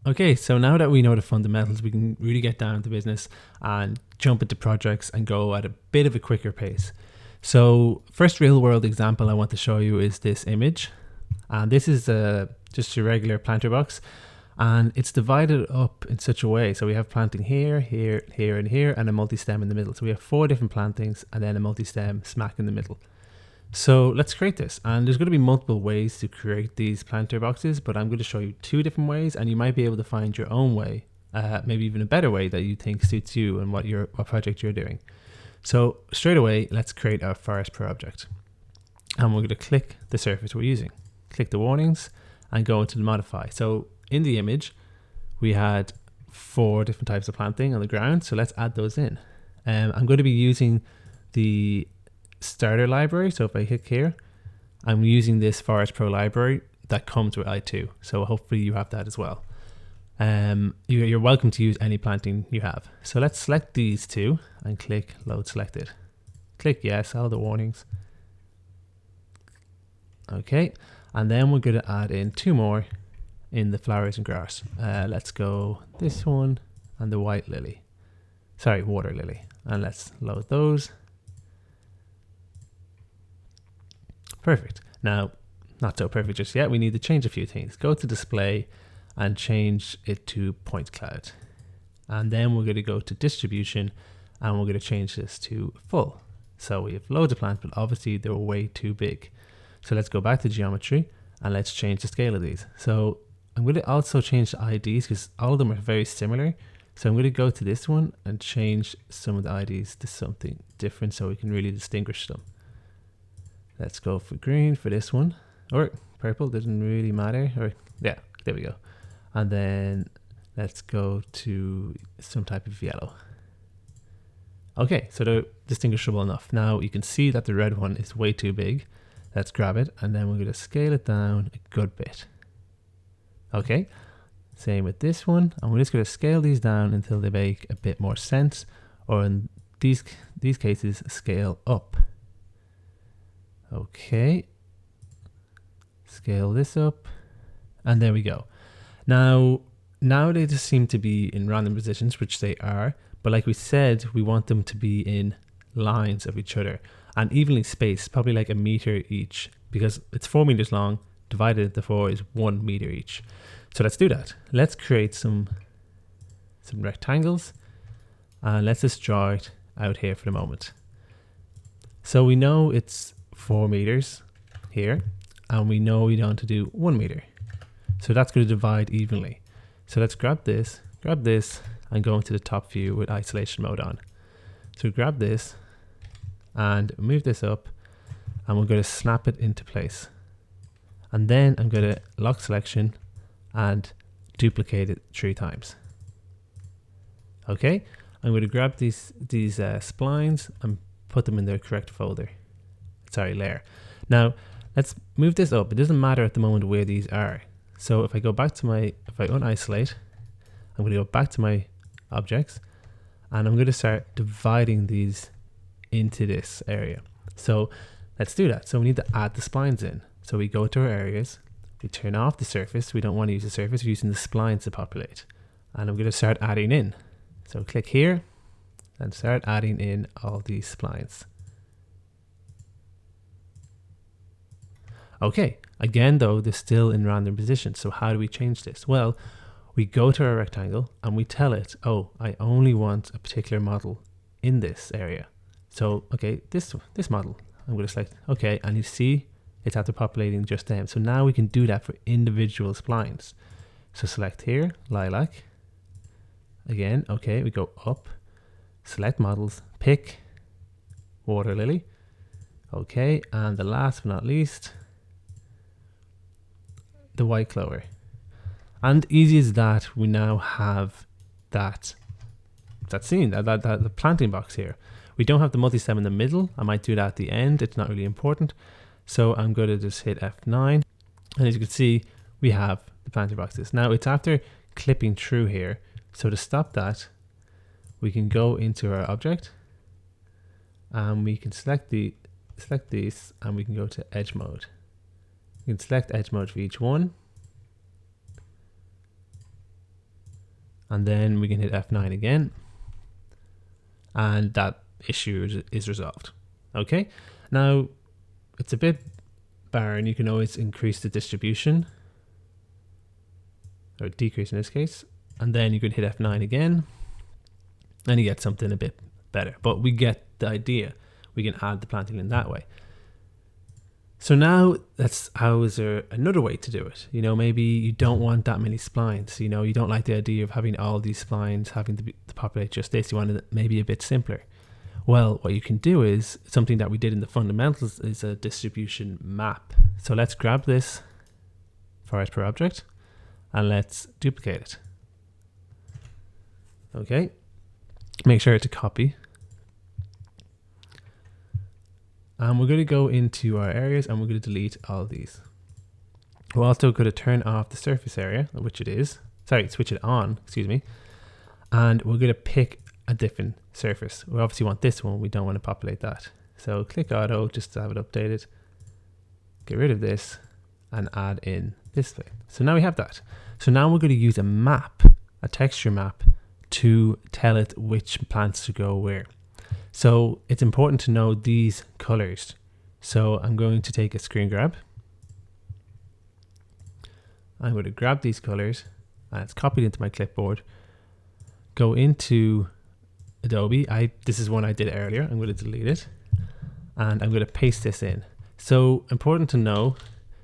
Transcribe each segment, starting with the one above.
Okay, so now that we know the fundamentals, we can really get down to business and jump into projects and go at a bit of a quicker pace. So first real world example I want to show you is this image. And this is just a regular planter box. And it's divided up in such a way. So we have planting here, here, here, and here, and a multi-stem in the middle. So we have 4 different plantings and then a multi-stem smack in the middle. So let's create this, and there's going to be multiple ways to create these planter boxes, but I'm going to show you 2 different ways, and you might be able to find your own way, maybe even a better way that you think suits you and what project you're doing. So straight away, let's create our Forest Pro object, and we're going to click the surface we're using, click the warnings, and go into the modify. So in the image, we had 4 different types of planting on the ground, so let's add those in. I'm going to be using the starter library. So if I click here, I'm using this Forest Pro library that comes with i2. So hopefully you have that as well. You're welcome to use any planting you have. So let's select these 2 and click load selected. Click yes, all the warnings. Okay, and then we're going to add in 2 more in the flowers and grass. Let's go this one and the water lily, and let's load those. Perfect. Now, not so perfect just yet. We need to change a few things. Go to display and change it to point cloud. And then we're going to go to distribution and we're going to change this to full. So we have loads of plants, but obviously they're way too big. So let's go back to geometry and let's change the scale of these. So I'm going to also change the IDs because all of them are very similar. So I'm going to go to this one and change some of the IDs to something different so we can really distinguish them. Let's go for green for this one, or purple, doesn't really matter. Or yeah, there we go. And then let's go to some type of yellow. Okay, so they're distinguishable enough. Now you can see that the red one is way too big. Let's grab it and then we're going to scale it down a good bit. Okay, same with this one. And we're just going to scale these down until they make a bit more sense, or in these cases, scale up. Okay, scale this up, and there we go. Now they just seem to be in random positions, which they are, but like we said, we want them to be in lines of each other and evenly spaced, probably like a meter each, because it's 4 meters long, divided into 4 is 1 meter each. So let's do that. Let's create some rectangles, and let's just draw it out here for the moment. So we know it's 4 meters here, and we know we want to do 1 meter. So that's going to divide evenly. So let's grab this, and go into the top view with isolation mode on. So grab this and move this up, and we're going to snap it into place. And then I'm going to lock selection and duplicate it 3 times. Okay, I'm going to grab these splines and put them in their correct folder. Layer. Now let's move this up. It doesn't matter at the moment where these are. So if I go back to if I unisolate, I'm going to go back to my objects and I'm going to start dividing these into this area. So let's do that. So we need to add the splines in. So we go to our areas, we turn off the surface. We don't want to use the surface, we're using the splines to populate. And I'm going to start adding in. So click here and start adding in all these splines. Okay, again though, they're still in random positions. So how do we change this? Well, we go to our rectangle and we tell it, oh, I only want a particular model in this area. So, okay, this model, I'm going to select, okay, and you see it's after populating just them. So now we can do that for individual splines. So select here, lilac. Again, okay, we go up, select models, pick water lily. Okay, and the last but not least, the white clover. And easy as that, we now have that scene, the planting box here. We don't have the multi-stem in the middle. I might do that at the end. It's not really important. So I'm going to just hit F9. And as you can see, we have the planting boxes. Now it's after clipping through here. So to stop that, we can go into our object and we can select these and we can go to edge mode. You can select edge mode for each one. And then we can hit F9 again. And that issue is resolved. Okay. Now, it's a bit barren. You can always increase the distribution. Or decrease in this case. And then you can hit F9 again. And you get something a bit better. But we get the idea. We can add the planting in that way. So now how is there another way to do it? You know, maybe you don't want that many splines. You know, you don't like the idea of having all these splines having to populate just this. You want it maybe a bit simpler. Well, what you can do is something that we did in the fundamentals is a distribution map. So let's grab this forest per object and let's duplicate it. Okay. Make sure to copy. And we're going to go into our areas and we're going to delete all these. We're also going to turn off the surface area, which it is. Sorry, switch it on, excuse me. And we're going to pick a different surface. We obviously want this one. We don't want to populate that. So click auto just to have it updated. Get rid of this and add in this thing. So now we have that. So now we're going to use a map, a texture map, to tell it which plants to go where. So it's important to know these colors. So I'm going to take a screen grab. I'm going to grab these colors and it's copied into my clipboard. Go into Adobe. This is one I did earlier. I'm going to delete it and I'm going to paste this in. So important to know,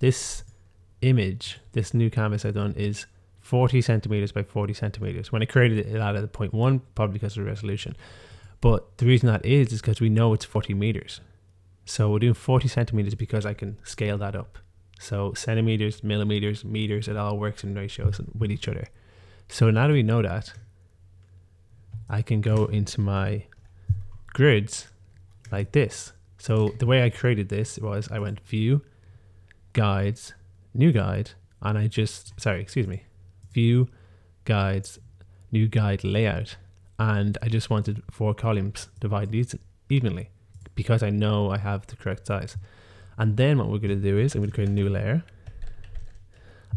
this image, this new canvas I've done is 40 centimeters by 40 centimeters. When I created it, it added 0.1, probably because of the resolution. But the reason that is because we know it's 40 meters. So we're doing 40 centimeters because I can scale that up. So centimeters, millimeters, meters, it all works in ratios with each other. So now that we know that, I can go into my grids like this. So the way I created this was I went view, guides, new guide, and view, guides, new guide layout. And I just wanted 4 columns, divide these evenly because I know I have the correct size. And then what we're going to do is I'm going to create a new layer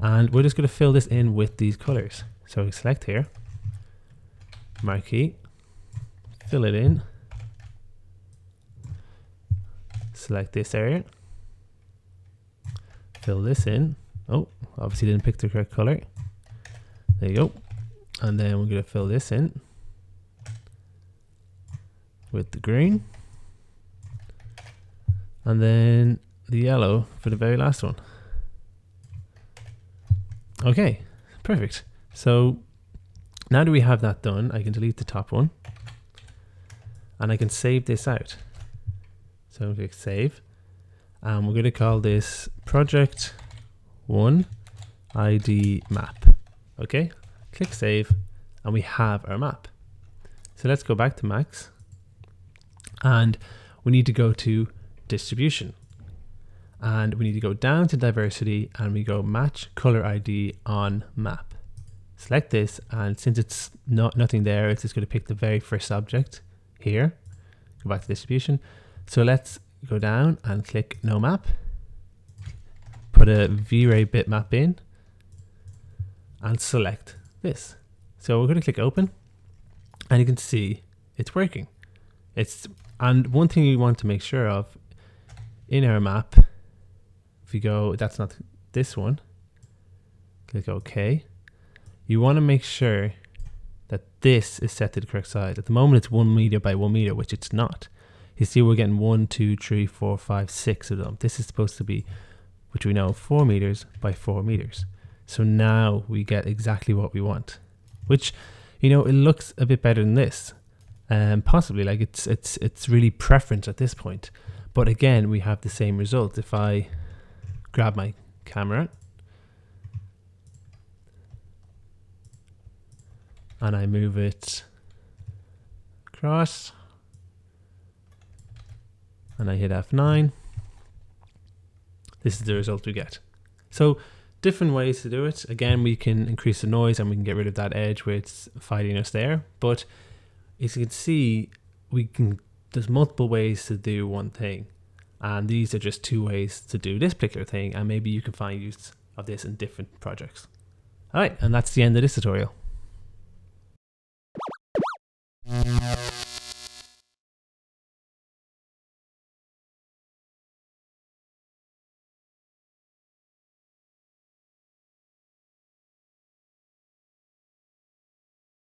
and we're just going to fill this in with these colors. So select here, marquee, fill it in, select this area, fill this in. Oh, obviously didn't pick the correct color. There you go. And then we're going to fill this in with the green and then the yellow for the very last one. Okay, perfect. So now that we have that done, I can delete the top one and I can save this out. So I'm going to click save and we're going to call this project 1 ID map. Okay, click save and we have our map. So let's go back to Max. And we need to go to distribution and we need to go down to diversity and we go match color ID on map. Select this and since it's nothing there, it's just going to pick the very first object here. Go back to distribution. So let's go down and click no map. Put a V-Ray bitmap in and select this. So we're going to click open and you can see it's working. And one thing you want to make sure of in our map, if you go, that's not this one, click OK. You want to make sure that this is set to the correct size. At the moment it's 1 meter by 1 meter, which it's not. You see we're getting 1, 2, 3, 4, 5, 6 of them. This is supposed to be, which we know, 4 meters by 4 meters. So now we get exactly what we want, which, you know, it looks a bit better than this. Possibly, like it's really preference at this point. But again, we have the same result. If I grab my camera and I move it across and I hit F9, this is the result we get. So different ways to do it. Again, we can increase the noise and we can get rid of that edge where it's fighting us there. But as you can see, there's multiple ways to do one thing. And these are just 2 ways to do this particular thing, and maybe you can find use of this in different projects. All right, and that's the end of this tutorial.